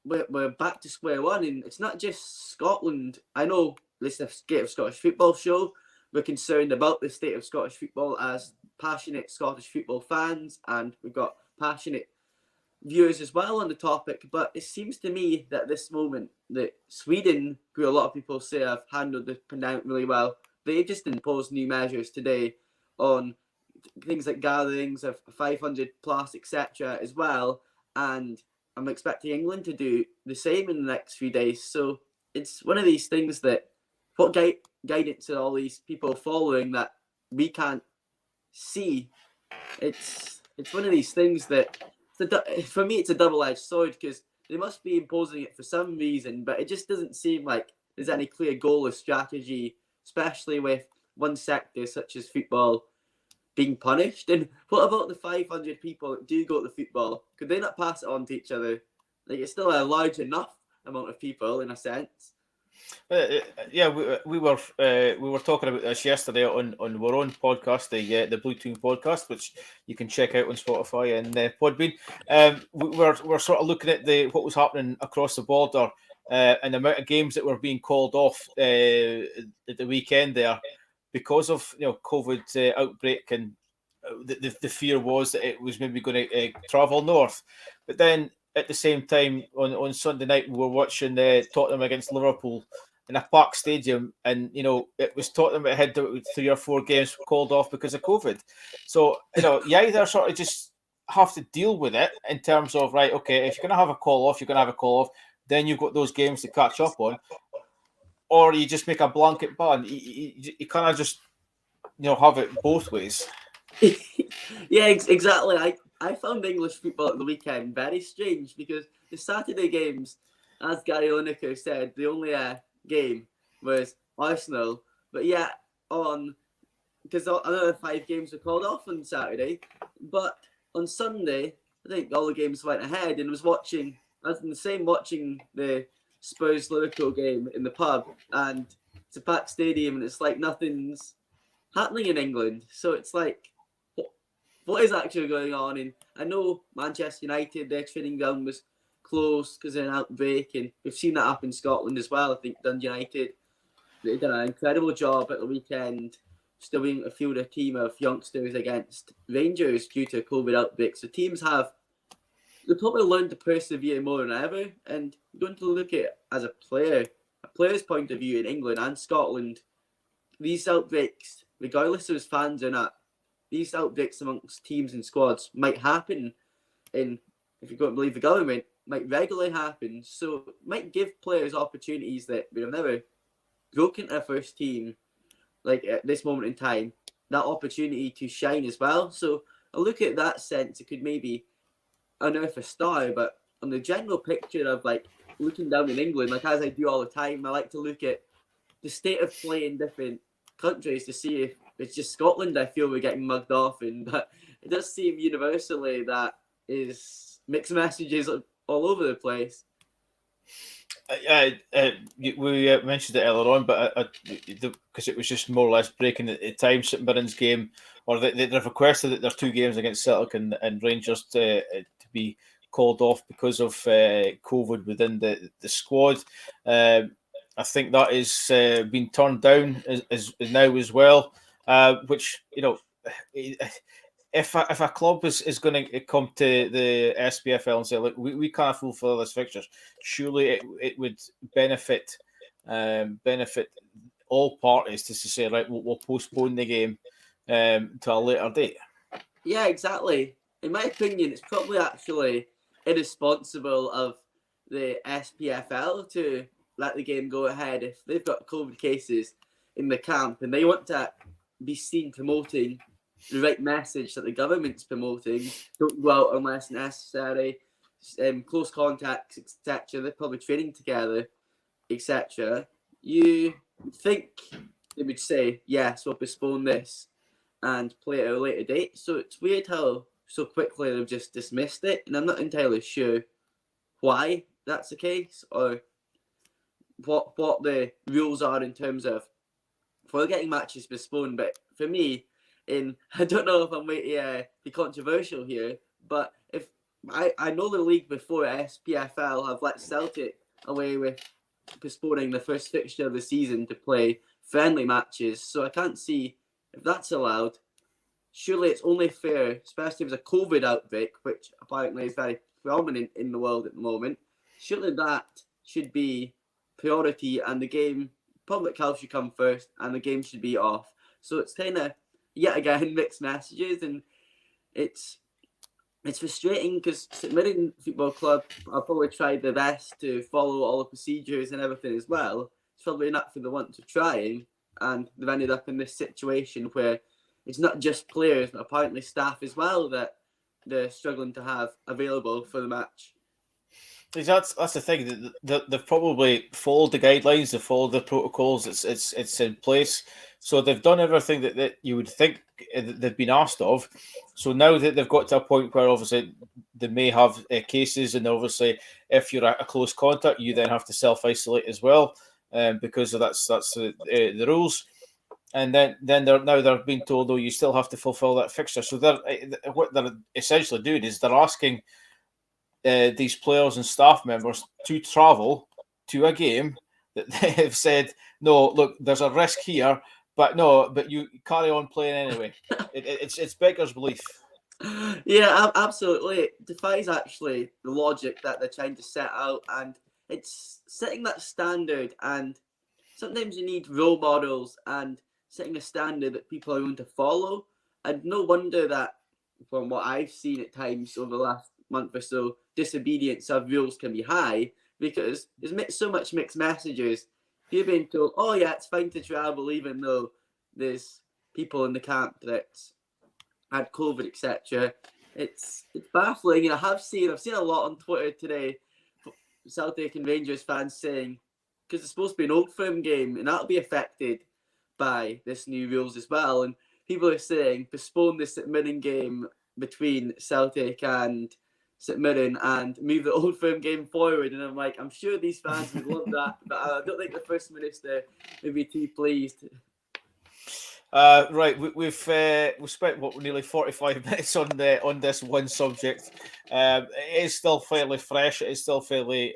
we're back to square one, and it's not just Scotland. I know this is a State of Scottish Football show. We're concerned about the state of Scottish football as passionate Scottish football fans, and we've got passionate viewers as well on the topic. But it seems to me that at this moment that Sweden, who a lot of people say have handled the pandemic really well, they just imposed new measures today on things like gatherings of 500 plus, etc. as well. And I'm expecting England to do the same in the next few days. So it's one of these things that what guidance are all these people following that we can't see? It's one of these things that for me it's a double-edged sword, because they must be imposing it for some reason, but it just doesn't seem like there's any clear goal or strategy, especially with one sector such as football being punished. And what about the 500 people that do go to football? Could they not pass it on to each other? Like, it's still a large enough amount of people in a sense. Yeah, we were talking about this yesterday on our own podcast, the Blue Toon podcast, which you can check out on Spotify and Podbean. We're sort of looking at what was happening across the border and the amount of games that were being called off at the weekend there because of COVID outbreak, and the fear was that it was maybe going to travel north, but then at the same time, on Sunday night, we were watching Tottenham against Liverpool in a packed stadium, and it was Tottenham that had 3 or 4 games called off because of COVID. So you either sort of just have to deal with it in terms of, right, okay, if you're going to have a call off, you're going to have a call off. Then you've got those games to catch up on, or you just make a blanket ban. You kind of just have it both ways. Yeah, exactly. I found English football at the weekend very strange, because the Saturday games, as Gary Lineker said, the only game was Arsenal. But yeah, because another 5 games were called off on Saturday. But on Sunday, I think all the games went ahead, and I was in the same watching the Spurs Liverpool game in the pub, and it's a packed stadium, and it's like nothing's happening in England. So it's like, what is actually going on? And I know Manchester United, their training ground was closed because of an outbreak, and we've seen that happen in Scotland as well. I think Dundee United, they did an incredible job at the weekend, still being a field a team of youngsters against Rangers due to a COVID outbreak. So teams they probably learned to persevere more than ever. And you're going to look at it as a player's point of view in England and Scotland, these outbreaks regardless of his fans or not, these outbreaks amongst teams and squads might happen, and if you're going to believe the government, might regularly happen. So it might give players opportunities that would have never broken their first team, like at this moment in time, that opportunity to shine as well. So I look at that sense, it could maybe unearth a star, but on the general picture of like looking down in England, like as I do all the time, I like to look at the state of play in different countries to see if it's just Scotland I feel we're getting mugged off in. But it does seem universally that is mixed messages all over the place. We mentioned it earlier on, but because it was just more or less breaking at the time, St Mirren's game, or they've requested that their two games against Celtic and Rangers to be called off because of COVID within the squad. I think that is being turned down as now as well, which if a club is going to come to the SPFL and say, look, we can't fulfill this fixtures, surely it would benefit all parties to say, right, we'll postpone the game to a later date. Yeah, exactly. In my opinion, it's probably actually irresponsible of the SPFL to let the game go ahead if they've got COVID cases in the camp and they want to be seen promoting the right message that the government's promoting. Don't go out unless necessary. Close contacts, etc. They're probably training together, etc. You think they would say, yes, we'll postpone this and play it at a later date. So it's weird how so quickly they've just dismissed it, and I'm not entirely sure why that's the case or what the rules are in terms of for getting matches postponed. But for me, I don't know if I'm going to be controversial here, but if I know the league before SPFL have let Celtic away with postponing the first fixture of the season to play friendly matches, so I can't see if that's allowed. Surely it's only fair, especially if there's a COVID outbreak, which apparently is very prominent in the world at the moment. Surely that should be priority, and the game, public health should come first, and the game should be off. So it's kind of yet again mixed messages, and it's frustrating because St Mirren Football Club have probably tried their best to follow all the procedures and everything as well. It's probably not for the want of trying, and they've ended up in this situation where it's not just players, but apparently staff as well that they're struggling to have available for the match. That's the thing. They've probably followed the guidelines, they've followed the protocols. It's in place, so they've done everything that you would think they've been asked of. So now that they've got to a point where obviously they may have cases, and obviously if you're a close contact, you then have to self-isolate as well, because that's the rules. And then they're being told, oh, you still have to fulfil that fixture. So what they're essentially doing is they're asking these players and staff members to travel to a game that they have said, no, look, there's a risk here, but you carry on playing anyway. It's beggars belief. Yeah, absolutely. It defies actually the logic that they're trying to set out, and it's setting that standard. And sometimes you need role models and setting a standard that people are going to follow. And no wonder that, from what I've seen at times over the last month or so, disobedience of rules can be high because there's so much mixed messages. You're being told, oh yeah, it's fine to travel even though there's people in the camp that had COVID, etc. It's baffling, and I've seen a lot on Twitter today, Celtic and Rangers fans saying, because it's supposed to be an Old Firm game and that'll be affected by this new rules as well, and people are saying postpone the St Mirren game between Celtic and St Mirren and move the Old Firm game forward. And I'm like, I'm sure these fans would love that, but I don't think the First Minister would be too pleased. Right, we've spent nearly 45 minutes on this one subject. It is still fairly fresh. It is still fairly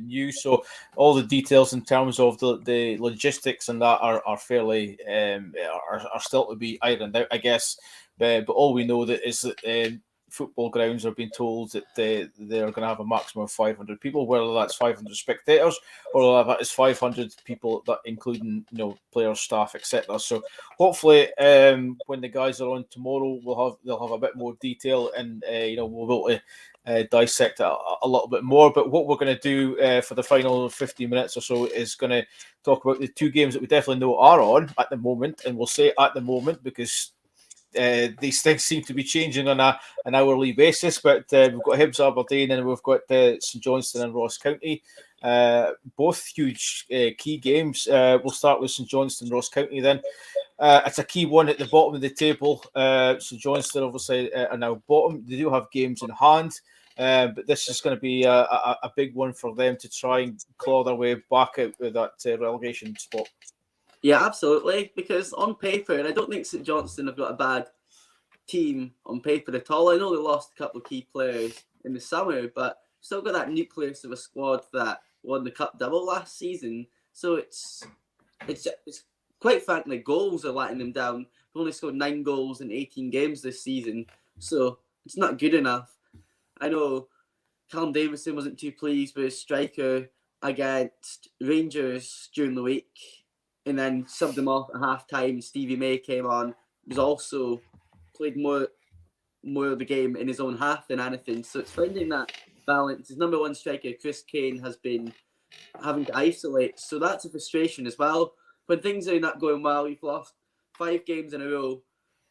new. So all the details in terms of the logistics and that are fairly are still to be ironed out, I guess. But all we know that is that football grounds are being told that they're going to have a maximum of 500 people, whether that's 500 spectators or whether that is 500 people, that including players, staff, etc. So hopefully, when the guys are on tomorrow, they'll have a bit more detail, and we'll be able to dissect it a little bit more. But what we're going to do for the final 15 minutes or so is going to talk about the two games that we definitely know are on at the moment, and we'll say at the moment because these things seem to be changing on an hourly basis. But we've got Hibs Aberdeen and we've got St Johnstone and Ross County. Both huge key games. We'll start with St Johnstone, Ross County then. It's a key one at the bottom of the table. St Johnstone obviously are now bottom. They do have games in hand. But this is going to be a big one for them to try and claw their way back out with that relegation spot. Yeah, absolutely. Because on paper, and I don't think St Johnstone have got a bad team on paper at all. I know they lost a couple of key players in the summer, but still got that nucleus of a squad that won the cup double last season. So it's quite frankly, goals are letting them down. They've only scored 9 goals in 18 games this season, so it's not good enough. I know Callum Davidson wasn't too pleased with his striker against Rangers during the week, and then subbed him off at half-time. Stevie May came on, was also played more of the game in his own half than anything. So it's finding that balance. His number one striker, Chris Kane, has been having to isolate. So that's a frustration as well. When things are not going well, you've lost 5 games in a row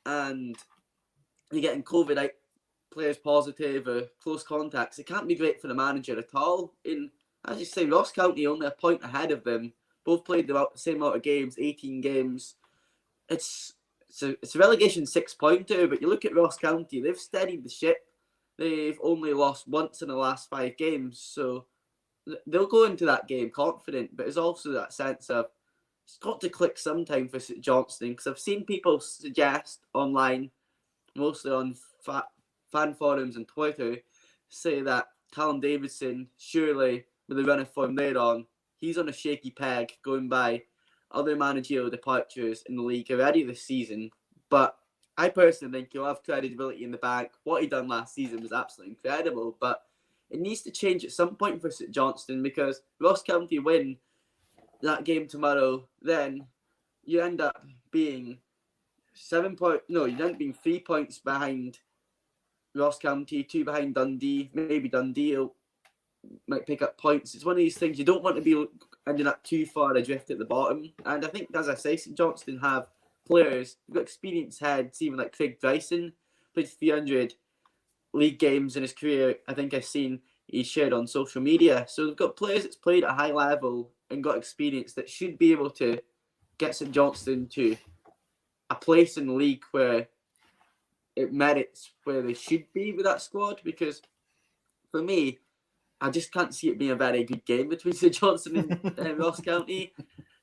and you're getting COVID players positive or close contacts. It can't be great for the manager at all. And as you say, Ross County only a point ahead of them. Both played the same amount of games, 18 games. It's a relegation 6-pointer, but you look at Ross County, they've steadied the ship. They've only lost once in the last 5 games, so they'll go into that game confident, but there's also that sense of it's got to click sometime for St Johnstone, because I've seen people suggest online, mostly on fan forums and Twitter, say that Callum Davidson, surely with the run of form they're on, he's on a shaky peg going by other managerial departures in the league already this season. But I personally think he'll have credibility in the bank. What he done last season was absolutely incredible, but it needs to change at some point for St Johnstone, because Ross County win that game tomorrow, then you end up being 3 points behind Ross County, 2 behind Dundee. Maybe Dundee might pick up points. It's one of these things you don't want to be ending up too far adrift at the bottom. And I think, as I say, St Johnstone have players, they've got experienced heads, even like Craig Bryson, played 300 league games in his career. I think I've seen he shared on social media. So they've got players that's played at a high level and got experience that should be able to get St Johnstone to a place in the league where it merits where they should be with that squad. Because for me, I just can't see it being a very good game between St Johnstone and Ross County.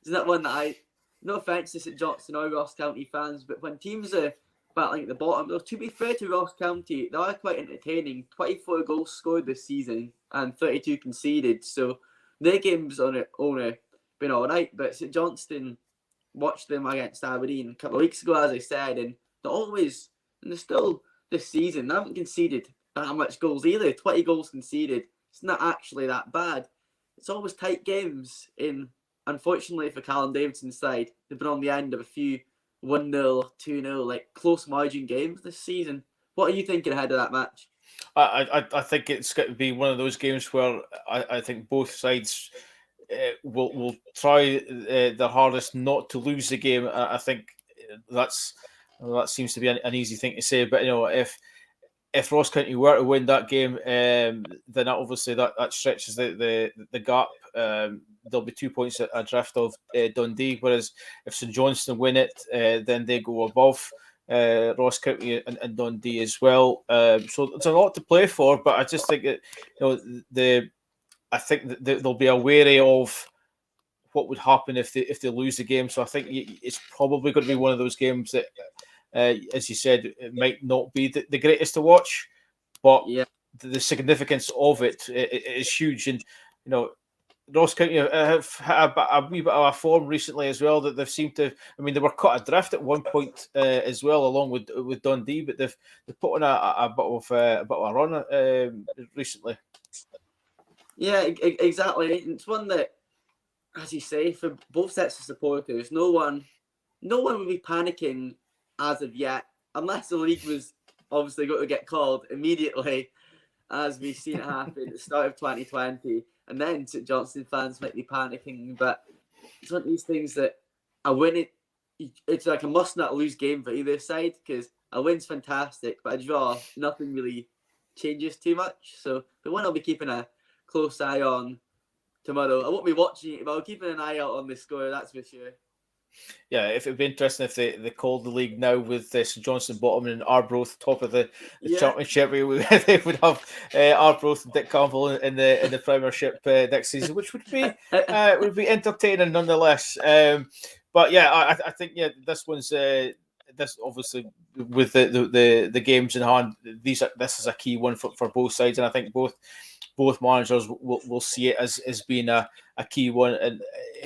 It's not one that no offence to St Johnstone or Ross County fans, but when teams are battling at the bottom, though, to be fair to Ross County, they are quite entertaining. 24 goals scored this season and 32 conceded, so their games on it only been all right. But St Johnstone, watched them against Aberdeen a couple of weeks ago, as I said, and they're still this season, they haven't conceded that much goals either. 20 goals conceded. It's not actually that bad. It's always tight games. Unfortunately for Callum Davidson's side, they've been on the end of a few 1-0, 2-0, like close margin games this season. What are you thinking ahead of that match? I think it's going to be one of those games where I think both sides will try their hardest not to lose the game. I think that seems to be an easy thing to say, but if Ross County were to win that game, then obviously that stretches the gap. There'll be 2 points adrift of Dundee, whereas if St Johnstone win it, then they go above Ross County and Dundee as well. So it's a lot to play for, but I just think that I think that they'll be wary of what would happen if they lose the game. So I think it's probably going to be one of those games that, as you said, it might not be the greatest to watch, but the significance of it is huge. And Ross County have had a wee bit of a form recently as well, that they've seemed to. I mean, they were cut adrift at one point as well, along with Dundee, but they've put on a bit of a run recently. Yeah, exactly. It's one that, as you say, for both sets of supporters, no one would be panicking as of yet, unless the league was obviously going to get called immediately, as we've seen it happen at the start of 2020, and then St Johnstone fans might be panicking. But it's one of these things that a win, it's like a must not lose game for either side, because a win's fantastic, but a draw, nothing really changes too much. So the one I'll be keeping a close eye on tomorrow. I won't be watching it, but I'll keep an eye out on the score, that's for sure. Yeah, if it'd be interesting if they called the league now with St Johnstone bottom and Arbroath top of the championship. They would have Arbroath and Dick Campbell in the Premiership next season, which would be entertaining nonetheless. But yeah, I think this one's this obviously with the games in hand. This is a key one for both sides, and I think both managers will see it as being a key one, and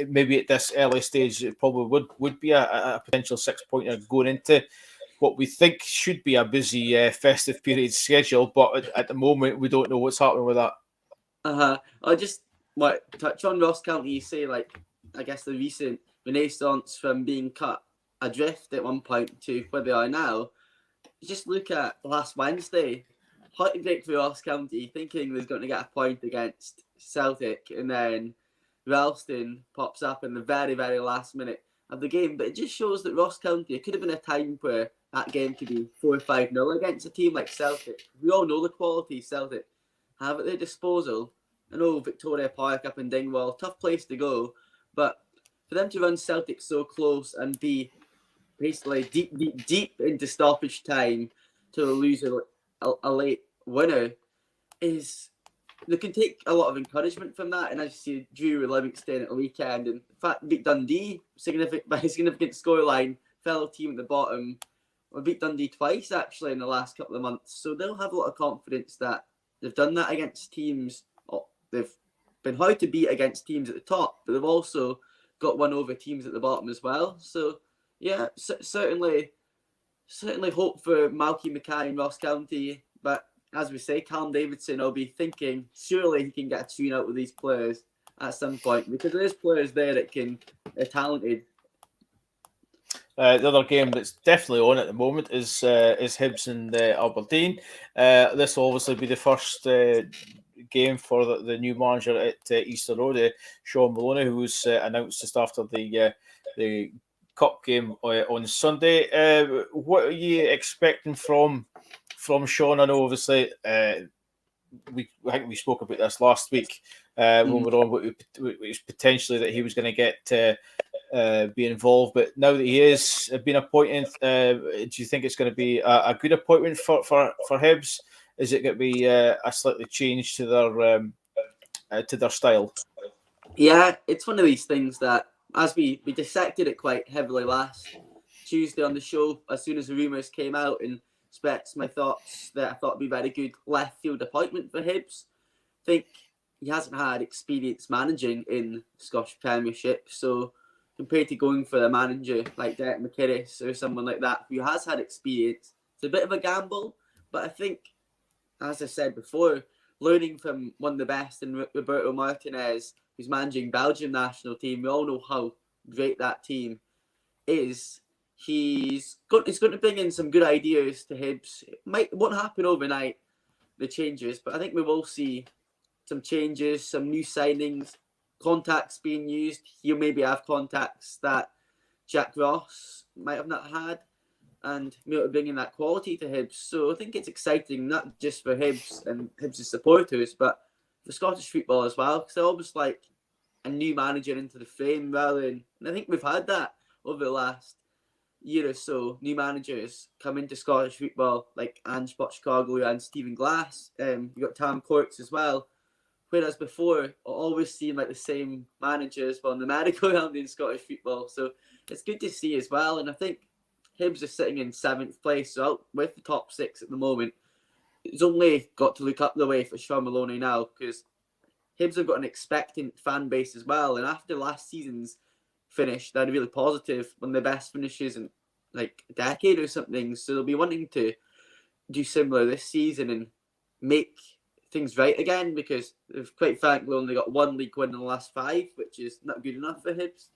maybe at this early stage it probably would be a potential 6-pointer going into what we think should be a busy festive period schedule, but at the moment we don't know what's happening with that. I just might touch on Ross County. You say, like, I guess the recent renaissance from being cut adrift at one point to where they are now. Just look at last Wednesday. Heartbreak for Ross County, thinking they was going to get a point against Celtic, and then Ralston pops up in the very, very last minute of the game. But it just shows that Ross County, it could have been a time where that game could be 4 or 5-0 against a team like Celtic. We all know the quality Celtic have at their disposal. I know Victoria Park up in Dingwall, tough place to go, but for them to run Celtic so close and be basically deep into stoppage time to lose a late winner, is they can take a lot of encouragement from that. And as you see, drew with Livingston at the weekend, and in fact beat Dundee by a significant scoreline, fellow team at the bottom. We beat Dundee twice actually in the last couple of months, so they'll have a lot of confidence that they've done that against teams. They've been hard to beat against teams at the top, but they've also got one over teams at the bottom as well. So yeah, certainly hope for Malky Mackay in Ross County. But as we say, Callum Davidson, I'll be thinking surely he can get a tune out with these players at some point, because there's players there that are talented. The other game that's definitely on at the moment is Hibs and Aberdeen. This will obviously be the first game for the new manager at Easter Road, Sean Maloney, who was announced just after the Cup game on Sunday. What are you expecting from Sean? I know obviously I think we spoke about this last week when we were on, it was potentially that he was going to get be involved, but now that he is being appointed, do you think it's going to be a good appointment for Hibs? Is it going to be a slightly change to their style? Yeah, it's one of these things that, as we dissected it quite heavily last Tuesday on the show, as soon as the rumours came out, and expressed my thoughts that I thought would be a very good left field appointment for Hibs. I think he hasn't had experience managing in the Scottish Premiership, so compared to going for a manager like Derek McInnes or someone like that who has had experience, it's a bit of a gamble. But I think, as I said before, learning from one of the best in Roberto Martinez, who's managing Belgium national team, we all know how great that team is. He's going to bring in some good ideas to Hibs. It won't happen overnight, the changes, but I think we will see some changes, some new signings, contacts being used. He'll maybe have contacts that Jack Ross might have not had, and maybe bringing that quality to Hibs. So I think it's exciting, not just for Hibs and Hibs' supporters, but for Scottish football as well, because they're almost like a new manager into the frame rather than, and I think we've had that over the last year or so. New managers come into Scottish football, like Ange Postecoglou and Stephen Glass. You've got Tam Courts as well. Whereas before, it always seemed like the same managers on the merry-go-round in Scottish football. So it's good to see as well. And I think Hibs are sitting in 7th place, so out with the top 6 at the moment. It's only got to look up the way for Sean Maloney now, because Hibs have got an expectant fan base as well. And after last season's finish, they had a really positive, one of the best finishes in like a decade or something. So they'll be wanting to do similar this season and make things right again, because they've quite frankly only got one league win in the last 5, which is not good enough for Hibs.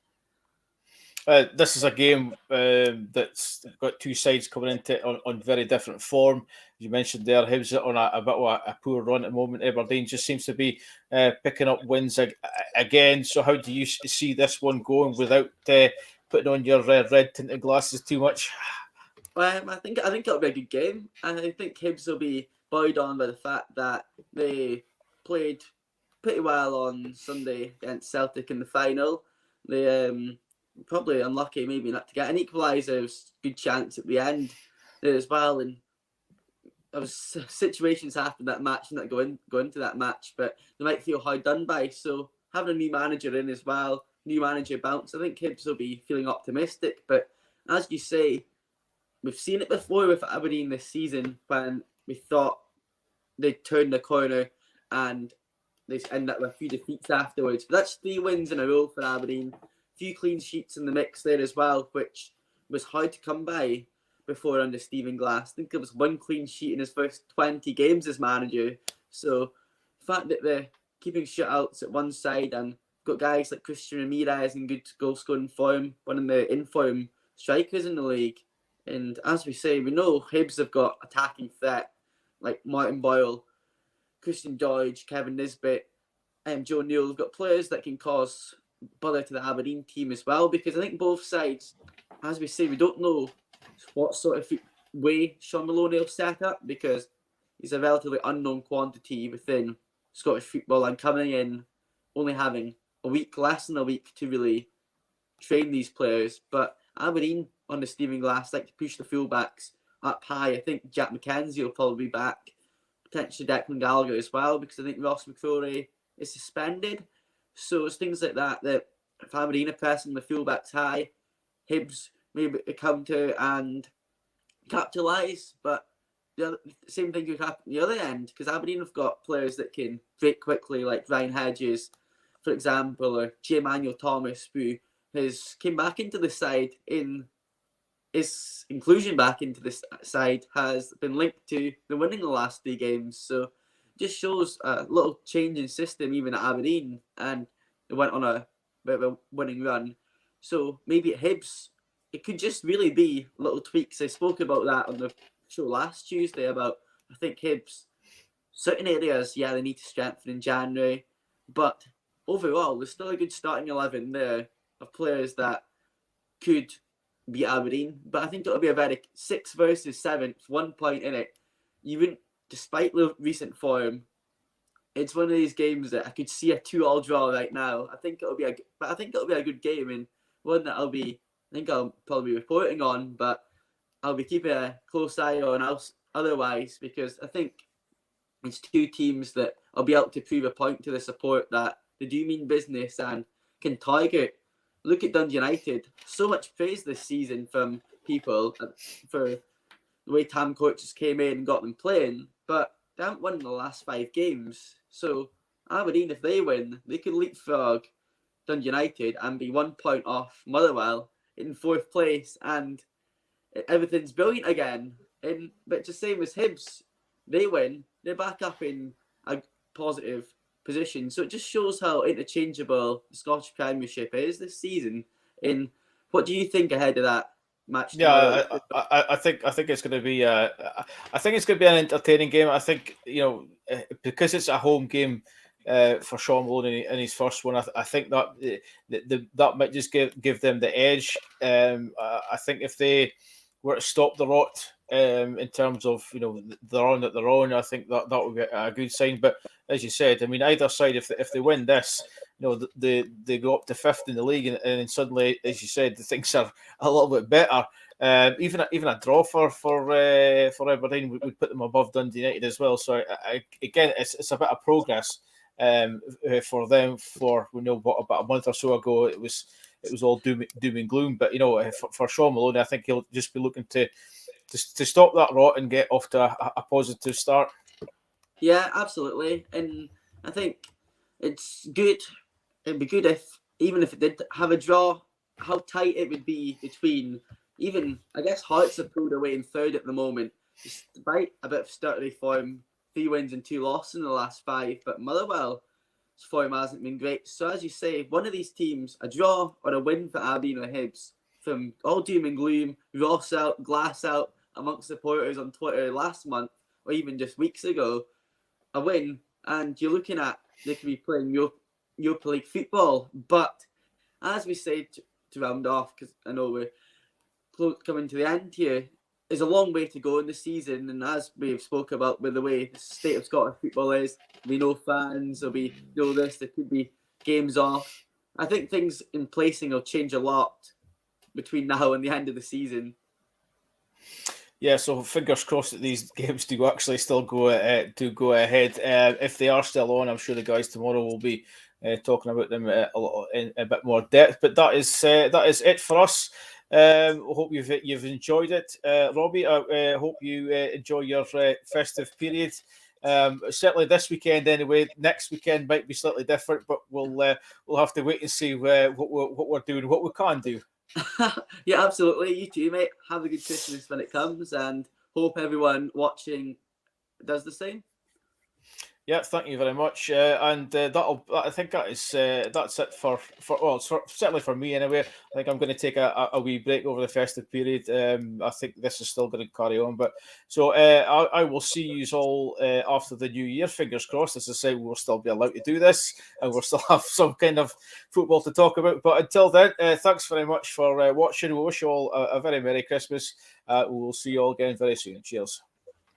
This is a game that's got two sides coming into on very different form. You mentioned there, Hibs on a bit of a poor run at the moment. Aberdeen just seems to be picking up wins again. So how do you see this one going without putting on your red tinted glasses too much? I think it'll be a good game. I think Hibs will be buoyed on by the fact that they played pretty well on Sunday against Celtic in the final. They probably unlucky maybe not to get an equaliser. It was a good chance at the end there as well. And there was situations after that match, not go into that match, but they might feel hard done by. So having a new manager in as well, new manager bounce, I think Hibs will be feeling optimistic. But as you say, we've seen it before with Aberdeen this season when we thought they'd turn the corner and they end up with a few defeats afterwards. But that's 3 wins in a row for Aberdeen. A few clean sheets in the mix there as well, which was hard to come by before under Stephen Glass. I think there was 1 clean sheet in his first 20 games as manager. So the fact that they're keeping shutouts at one side and got guys like Christian Ramirez in good goal-scoring form, one of the in-form strikers in the league. And as we say, we know Hibs have got attacking threat like Martin Boyle, Christian George, Kevin Nisbet, and Joe Neal. Have got players that can cause bother to the Aberdeen team as well, because I think both sides, as we say, we don't know what sort of way Sean Maloney will set up, because he's a relatively unknown quantity within Scottish football and coming in only having a week, less than a week to really train these players. But Aberdeen under Stephen Glass like to push the fullbacks up high. I think Jack McKenzie will probably be back, potentially Declan Gallagher as well, because I think Ross McCrory is suspended. So it's things like that that if Aberdeen are pressing the fullbacks high, Hibs maybe counter and capitalise. But the same thing could happen at the other end, because Aberdeen have got players that can break quickly, like Ryan Hedges, for example, or J. Manuel Thomas, who has came back into the side in his inclusion back into this side has been linked to the winning the last 3 games. So just shows a little change in system even at Aberdeen, and they went on a bit of a winning run. So maybe at Hibs, it could just really be little tweaks. I spoke about that on the show last Tuesday about, I think Hibs, certain areas, yeah, they need to strengthen in January, but overall, there's still a good starting 11 there of players that could beat Aberdeen. But I think it'll be a very 6th versus 7th, 1 point in it. Even despite the recent form, it's one of these games that I could see a 2-2 draw right now. I think it'll be a good game, and one that I'll probably be reporting on, but I'll be keeping a close eye on else otherwise, because I think it's 2 teams that I'll be able to prove a point to the support that they do mean business and can target. Look at Dundee United. So much praise this season from people for the way Tam coaches came in and got them playing, but they haven't won in the last 5 games. So Aberdeen, if they win, they could leapfrog Dundee United and be 1 point off Motherwell in 4th place, and everything's brilliant again. But just same as Hibs, they win, they're back up in a positive position. So it just shows how interchangeable the Scottish Premiership is this season. And what do you think ahead of that match tomorrow? Yeah, I think it's going to be I think it's going to be an entertaining game. I think because it's a home game for Sean Maloney in his first one. I think that that might just give them the edge. I think if they were to stop the rot in terms of the run that they're on, I think that would be a good sign. But as you said, I mean, either side, if they win this, they go up to 5th in the league, and then suddenly, as you said, the things are a little bit better. Even a draw for Aberdeen would put them above Dundee United as well. So again, it's a bit of progress for them. For about a month or so ago, it was all doom and gloom. But for Sean Maloney, I think he'll just be looking to stop that rot and get off to a positive start. Yeah, absolutely. And I think it's good. It'd be good if, even if it did have a draw, how tight it would be between, even, I guess Hearts have pulled away in third at the moment, despite a bit of stuttery form, 3 wins and 2 losses in the last 5, but Motherwell's form hasn't been great. So as you say, one of these teams, a draw or a win for Aberdeen or Hibs, from all doom and gloom, Ross out, Glass out amongst supporters on Twitter last month, or even just weeks ago, a win, and you're looking at they could be playing Europa League football. But as we say, to round off, because I know we're coming to the end here, there's a long way to go in the season, and as we've spoke about with the way the state of Scottish football is, there'll be no fans, there'll be no this, there could be games off. I think things in placing will change a lot between now and the end of the season. Yeah, so fingers crossed that these games do actually still go ahead. If they are still on, I'm sure the guys tomorrow will be talking about them in a bit more depth. But that is it for us. I hope you've enjoyed it, Robbie. I hope you enjoy your festive period. Certainly this weekend, anyway. Next weekend might be slightly different, but we'll have to wait and see what we're doing, what we can do. Yeah, absolutely. You too, mate. Have a good Christmas when it comes, and hope everyone watching does the same. Yeah, thank you very much. And I think that's it for certainly for me anyway. I think I'm going to take a wee break over the festive period. I think this is still going to carry on, but so I will see you all after the new year. Fingers crossed. As I say, we'll still be allowed to do this, and we'll still have some kind of football to talk about. But until then, thanks very much for watching. We wish you all a very Merry Christmas. We will see you all again very soon. Cheers.